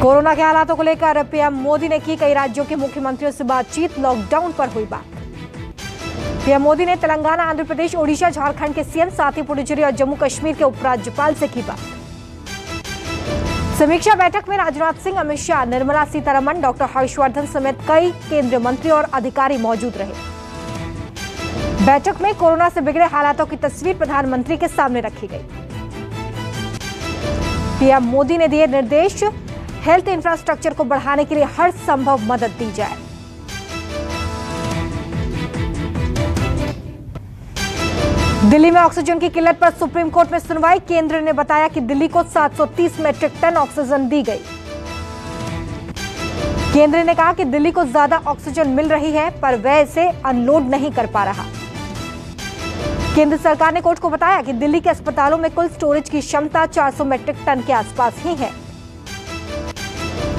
Corona के हालातों को लेकर पीएम मोदी ने की कई राज्यों के मुख्यमंत्रियों से बातचीत। लॉकडाउन पर हुई बात। पीएम मोदी ने तेलंगाना, आंध्र प्रदेश, ओडिशा, झारखंड के सीएम, साथ ही पुडुचेरी और जम्मू कश्मीर के उपराज्यपाल से की बात। समीक्षा बैठक में राजनाथ सिंह, अमित शाह, निर्मला सीतारमण, डॉक्टर हर्षवर्धन समेत कई केंद्रीय मंत्री और अधिकारी मौजूद रहे। बैठक में कोरोना से बिगड़े हालातों की तस्वीर प्रधानमंत्री के सामने रखी गई। पीएम मोदी ने दिए निर्देश, हेल्थ इंफ्रास्ट्रक्चर को बढ़ाने के लिए हर संभव मदद दी जाए। दिल्ली में ऑक्सीजन की किल्लत पर सुप्रीम कोर्ट में सुनवाई। केंद्र ने बताया कि दिल्ली को 730 मीट्रिक टन ऑक्सीजन दी गई। केंद्र ने कहा कि दिल्ली को ज्यादा ऑक्सीजन मिल रही है, पर वह इसे अनलोड नहीं कर पा रहा। केंद्र सरकार ने कोर्ट को बताया कि दिल्ली के अस्पतालों में कुल स्टोरेज की क्षमता 400 मीट्रिक टन के आसपास ही है।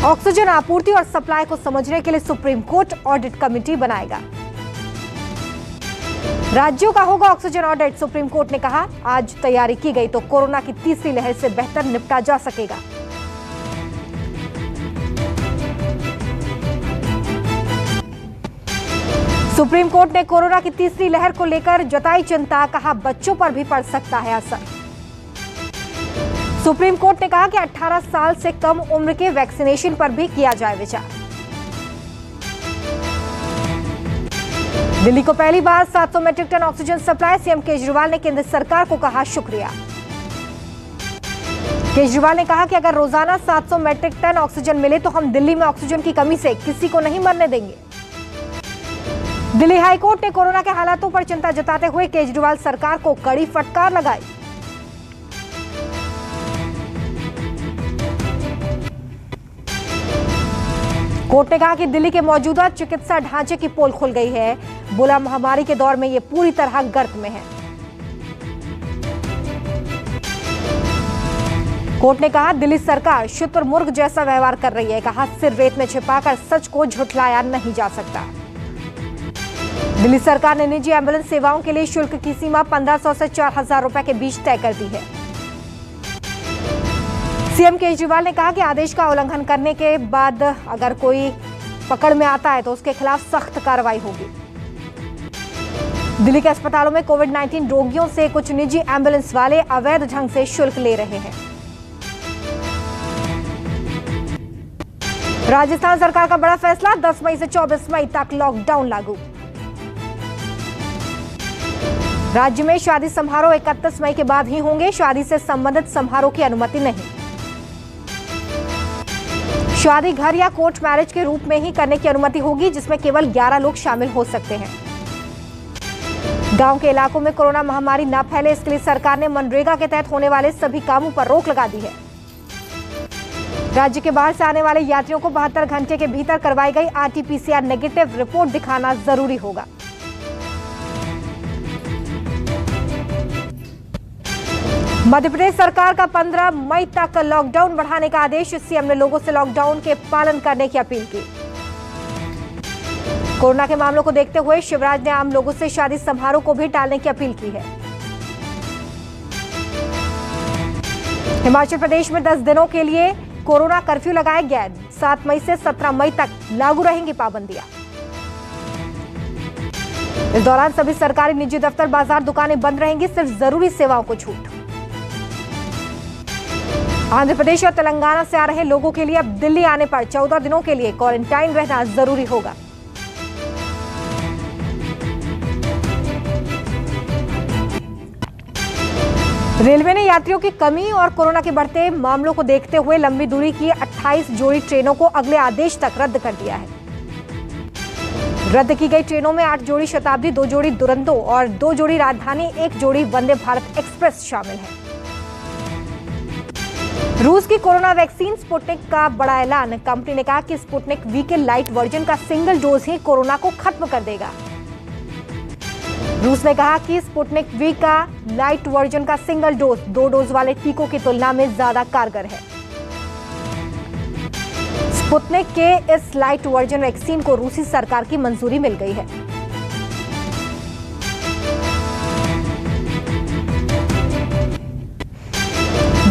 ऑक्सीजन आपूर्ति और सप्लाई को समझने के लिए सुप्रीम कोर्ट ऑडिट कमेटी बनाएगा। राज्यों का होगा ऑक्सीजन ऑडिट। सुप्रीम कोर्ट ने कहा, आज तैयारी की गई तो कोरोना की तीसरी लहर से बेहतर निपटा जा सकेगा। सुप्रीम कोर्ट ने कोरोना की तीसरी लहर को लेकर जताई चिंता। कहा, बच्चों पर भी पड़ सकता है असर। सुप्रीम कोर्ट ने कहा कि 18 साल से कम उम्र के वैक्सीनेशन पर भी किया जाए विचार। दिल्ली को पहली बार 700 metric ton oxygen supply. CM Kejriwal ने केंद्र सरकार को कहा शुक्रिया। केजरीवाल ने कहा कि अगर रोजाना 700 मीट्रिक टन ऑक्सीजन मिले तो हम दिल्ली में ऑक्सीजन की कमी से किसी को नहीं मरने देंगे। दिल्ली हाईकोर्ट ने कोरोना के हालातों पर चिंता जताते हुए केजरीवाल सरकार को कड़ी फटकार लगाई। कोर्ट ने कहा कि दिल्ली के मौजूदा चिकित्सा ढांचे की पोल खुल गई है। बोला, महामारी के दौर में ये पूरी तरह गर्त में है। कोर्ट ने कहा, दिल्ली सरकार शुतुरमुर्ग जैसा व्यवहार कर रही है। कहा, सिर रेत में छिपाकर सच को झुठलाया नहीं जा सकता। दिल्ली सरकार ने निजी एम्बुलेंस सेवाओं के लिए शुल्क की सीमा 1500 से 4000 रुपए के बीच तय कर दी है। सीएम केजरीवाल ने कहा कि आदेश का उल्लंघन करने के बाद अगर कोई पकड़ में आता है तो उसके खिलाफ सख्त कार्रवाई होगी। दिल्ली के अस्पतालों में कोविड-19 रोगियों से कुछ निजी एम्बुलेंस वाले अवैध ढंग से शुल्क ले रहे हैं। राजस्थान सरकार का बड़ा फैसला, 10 मई से 24 मई तक लॉकडाउन लागू। राज्य में शादी समारोह 31 मई के बाद ही होंगे। शादी से संबंधित समारोह की अनुमति नहीं। शादी घर या कोर्ट मैरिज के रूप में ही करने की अनुमति होगी, जिसमें केवल 11 लोग शामिल हो सकते हैं। गांव के इलाकों में कोरोना महामारी न फैले, इसके लिए सरकार ने मनरेगा के तहत होने वाले सभी कामों पर रोक लगा दी है। राज्य के बाहर से आने वाले यात्रियों को 72 घंटे के भीतर करवाई गई आरटी-पीसीआर नेगेटिव रिपोर्ट दिखाना जरूरी होगा। मध्य प्रदेश सरकार का 15 मई तक लॉकडाउन बढ़ाने का आदेश। सीएम ने लोगों से लॉकडाउन के पालन करने की अपील की। कोरोना के मामलों को देखते हुए शिवराज ने आम लोगों से शादी समारोह को भी टालने की अपील की है। हिमाचल प्रदेश में 10 दिनों के लिए कोरोना कर्फ्यू लगाया गया। 7 मई से 17 मई तक लागू रहेंगी पाबंदियां। इस दौरान सभी सरकारी, निजी दफ्तर, बाजार, दुकानें बंद रहेंगी। सिर्फ जरूरी सेवाओं को छूट। आंध्र प्रदेश और तेलंगाना से आ रहे लोगों के लिए अब दिल्ली आने पर 14 दिनों के लिए क्वारंटाइन रहना जरूरी होगा। रेलवे ने यात्रियों की कमी और कोरोना के बढ़ते मामलों को देखते हुए लंबी दूरी की 28 जोड़ी ट्रेनों को अगले आदेश तक रद्द कर दिया है। रद्द की गई ट्रेनों में 8 जोड़ी शताब्दी, 2 जोड़ी दुरंतो और 2 जोड़ी राजधानी, 1 जोड़ी वंदे भारत एक्सप्रेस शामिल है। रूस की कोरोना वैक्सीन स्पुतनिक का बड़ा ऐलान। कंपनी ने कहा कि स्पुतनिक वी के लाइट वर्जन का सिंगल डोज ही कोरोना को खत्म कर देगा। रूस ने कहा कि स्पुतनिक वी का लाइट वर्जन का सिंगल डोज 2 डोज वाले टीकों की तुलना में ज्यादा कारगर है। स्पुतनिक के इस लाइट वर्जन वैक्सीन को रूसी सरकार की मंजूरी मिल गई है।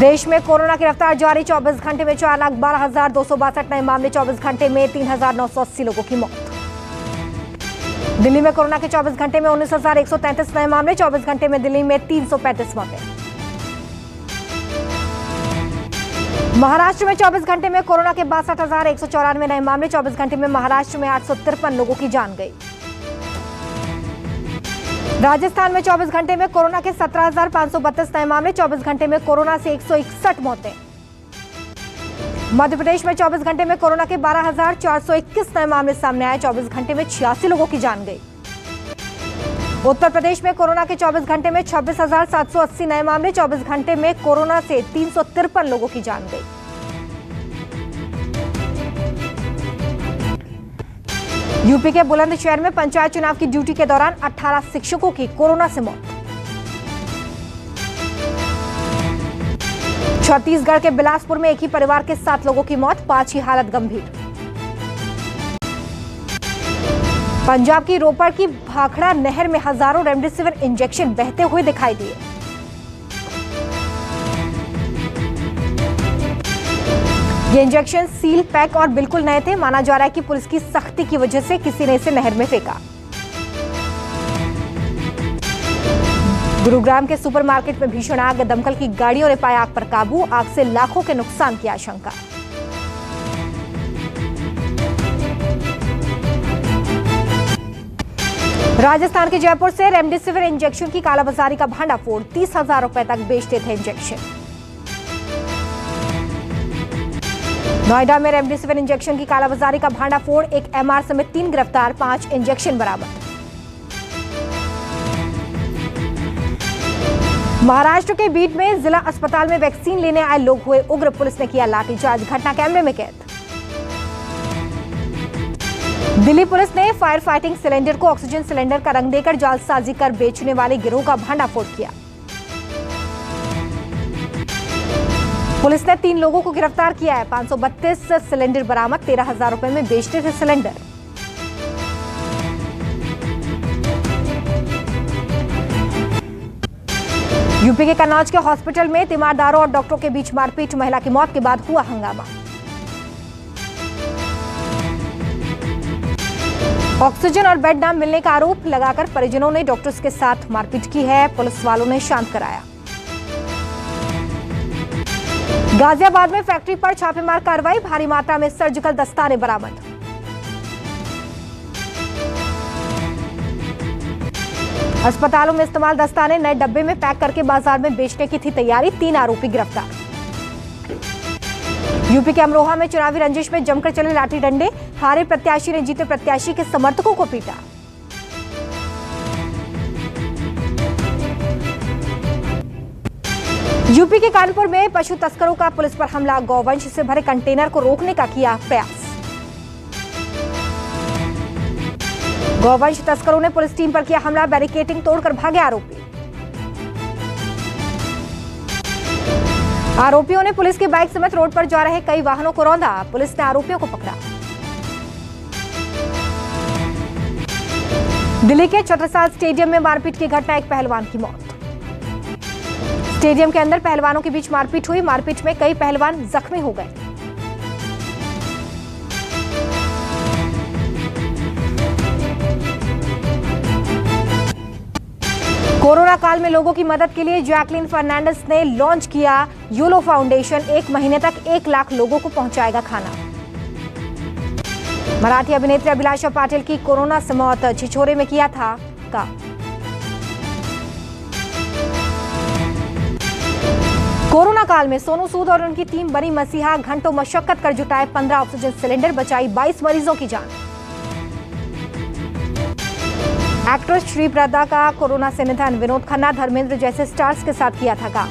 देश में कोरोना की रफ्तार जारी, 24 घंटे में 4,12,262 नए मामले, 24 घंटे में 3,980 लोगों की मौत। दिल्ली में कोरोना के 24 घंटे में 19,133 नए मामले, 24 घंटे में दिल्ली में 335 मौतें। महाराष्ट्र में 24 घंटे में कोरोना के 62,194 नए मामले, 24 घंटे में महाराष्ट्र में 853 लोगों की जान गई। राजस्थान में 24 घंटे में कोरोना के 17,532 नए मामले, 24 घंटे में कोरोना से 161 मौतें। मध्य प्रदेश में 24 घंटे में कोरोना के 12,421 नए मामले सामने आए, 24 घंटे में 86 लोगों की जान गई। उत्तर प्रदेश में कोरोना के 24 घंटे में 26,780 नए मामले, 24 घंटे में कोरोना से 353 लोगों की जान गई। यूपी के बुलंदशहर में पंचायत चुनाव की ड्यूटी के दौरान 18 शिक्षकों की कोरोना से मौत। छत्तीसगढ़ के बिलासपुर में एक ही परिवार के 7 लोगों की मौत, 5 की हालत गंभीर। पंजाब की रोपड़ की भाखड़ा नहर में हजारों रेमडेसिविर इंजेक्शन बहते हुए दिखाई दिए। ये इंजेक्शन सील पैक और बिल्कुल नए थे। माना जा रहा है कि पुलिस की सख्ती की वजह से किसी ने इसे नहर में फेंका। गुरुग्राम के सुपरमार्केट में भीषण आग, दमकल की गाड़ियों ने पाया आग पर काबू, आग से लाखों के नुकसान की आशंका। राजस्थान के जयपुर से रेमडेसिविर इंजेक्शन की कालाबाजारी का भांडाफोड़, 30,000 रुपए तक बेचते थे इंजेक्शन। नोएडा में रेमडेसिविर इंजेक्शन की कालाबाजारी का भांडाफोड़, एक एमआर समेत 3 गिरफ्तार, 5 इंजेक्शन बरामद। महाराष्ट्र के बीड में जिला अस्पताल में वैक्सीन लेने आए लोग हुए उग्र, पुलिस ने किया लाठीचार्ज, घटना कैमरे में कैद। दिल्ली पुलिस ने फायर फाइटिंग सिलेंडर को ऑक्सीजन सिलेंडर का रंग देकर जालसाजी कर बेचने वाले गिरोह का भांडाफोड़ किया। पुलिस ने 3 लोगों को गिरफ्तार किया है, 532 सिलेंडर बरामद, 13,000 रुपए में बेचते थे सिलेंडर। यूपी के कन्नौज के हॉस्पिटल में तीमारदारों और डॉक्टरों के बीच मारपीट, महिला की मौत के बाद हुआ हंगामा। ऑक्सीजन और बेड न मिलने का आरोप लगाकर परिजनों ने डॉक्टर्स के साथ मारपीट की है, पुलिस वालों ने शांत कराया। गाजियाबाद में फैक्ट्री पर छापेमार कार्रवाई, भारी मात्रा में सर्जिकल दस्ताने बरामद। अस्पतालों में इस्तेमाल दस्ताने नए डब्बे में पैक करके बाजार में बेचने की थी तैयारी, 3 आरोपी गिरफ्तार। यूपी के अमरोहा में चुनावी रंजिश में जमकर चले लाठी डंडे, हारे प्रत्याशी ने जीते प्रत्याशी के समर्थकों को पीटा। यूपी के कानपुर में पशु तस्करों का पुलिस पर हमला, गौवंश से भरे कंटेनर को रोकने का किया प्रयास। गौवंश तस्करों ने पुलिस टीम पर किया हमला, बैरिकेडिंग तोड़कर भागे आरोपी। आरोपियों ने पुलिस की बाइक समेत रोड पर जा रहे कई वाहनों को रौंदा, पुलिस ने आरोपियों को पकड़ा। दिल्ली के छत्रसाल स्टेडियम में मारपीट की घटना, एक पहलवान की मौत। स्टेडियम के अंदर पहलवानों के बीच मारपीट हुई, मारपीट में कई पहलवान जख्मी हो गए। कोरोना काल में लोगों की मदद के लिए जैकलीन फर्नांडिस ने लॉन्च किया यूलो फाउंडेशन, 1 महीने तक 1 लाख लोगों को पहुंचाएगा खाना। मराठी अभिनेत्री अभिलाषा पाटिल की कोरोना से मौत, छिछोरे में किया था काम। कोरोना काल में सोनू सूद और उनकी टीम बनी मसीहा, घंटों मशक्कत कर जुटाए 15 ऑक्सीजन सिलेंडर, बचाई 22 मरीजों की जान। एक्ट्रेस श्रीप्रदा का कोरोना से निधन, विनोद खन्ना, धर्मेंद्र जैसे स्टार्स के साथ किया था काम।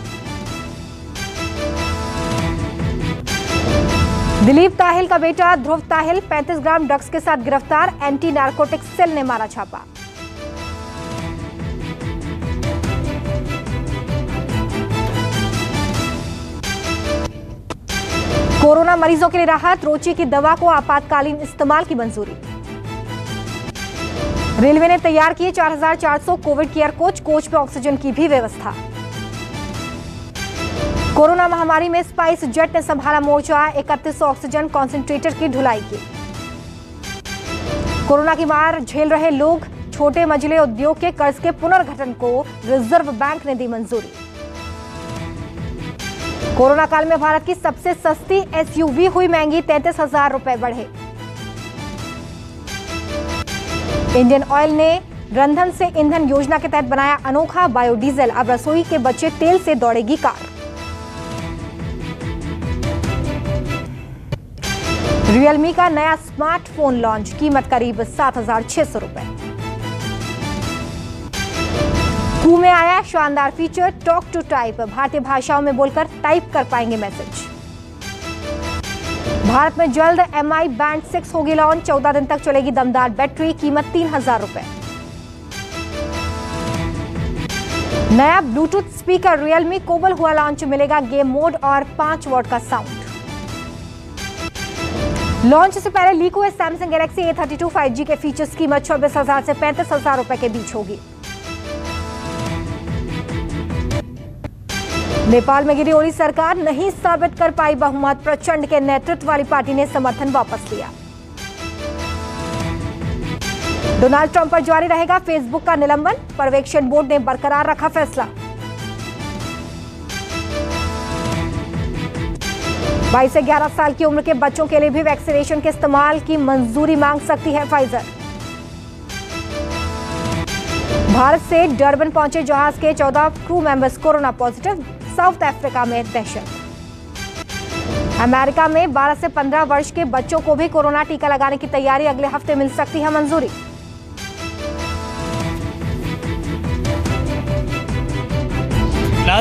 दिलीप ताहिल का बेटा ध्रुव ताहिल 35 ग्राम ड्रग्स के साथ गिरफ्तार, एंटी नारकोटिक्स सेल ने मारा छापा। कोरोना मरीजों के लिए राहत, रोची की दवा को आपातकालीन इस्तेमाल की मंजूरी। रेलवे ने तैयार किए 4,400 कोविड केयर कोच, कोच में ऑक्सीजन की भी व्यवस्था। कोरोना महामारी में स्पाइस जेट ने संभाला मोर्चा, 3100 ऑक्सीजन कॉन्सेंट्रेटर की ढुलाई की। कोरोना की मार झेल रहे लोग, छोटे मझले उद्योग के कर्ज के पुनर्गठन को रिजर्व बैंक ने दी मंजूरी। कोरोना काल में भारत की सबसे सस्ती एसयूवी हुई महंगी, 33,000 रुपए बढ़े। इंडियन ऑयल ने रंधन से ईंधन योजना के तहत बनाया अनोखा बायोडीजल, अब रसोई के बचे तेल से दौड़ेगी कार। रियलमी का नया स्मार्टफोन लॉन्च, कीमत करीब 7,600 रुपए। कू में आया शानदार फीचर, टॉक टू टाइप, भारतीय भाषाओं में बोलकर टाइप कर पाएंगे मैसेज। भारत में जल्द MI बैंड 6 होगी लॉन्च, 14 दिन तक चलेगी दमदार बैटरी, कीमत 3,000 रुपए। नया ब्लूटूथ स्पीकर रियलमी कोबल हुआ लॉन्च, मिलेगा गेम मोड और 5 वॉट का साउंड। लॉन्च से पहले लीक हुए सैमसंग गैलेक्सी A32 5G के फीचर्स, कीमत 24,000 से 35,000 रुपए के बीच होगी। नेपाल में गिरी ओली सरकार, नहीं साबित कर पाई बहुमत, प्रचंड के नेतृत्व वाली पार्टी ने समर्थन वापस लिया। डोनाल्ड ट्रंप पर जारी रहेगा फेसबुक का निलंबन, पर्यवेक्षण बोर्ड ने बरकरार रखा फैसला। 22 से 11 साल की उम्र के बच्चों के लिए भी वैक्सीनेशन के इस्तेमाल की मंजूरी मांग सकती है फाइजर। भारत से डरबन पहुंचे जहाज के 14 crew members corona positive, south Africa में दहशत। अमेरिका में 12 से 15 वर्ष के बच्चों को भी कोरोना टीका लगाने की तैयारी, अगले हफ्ते मिल सकती है मंजूरी।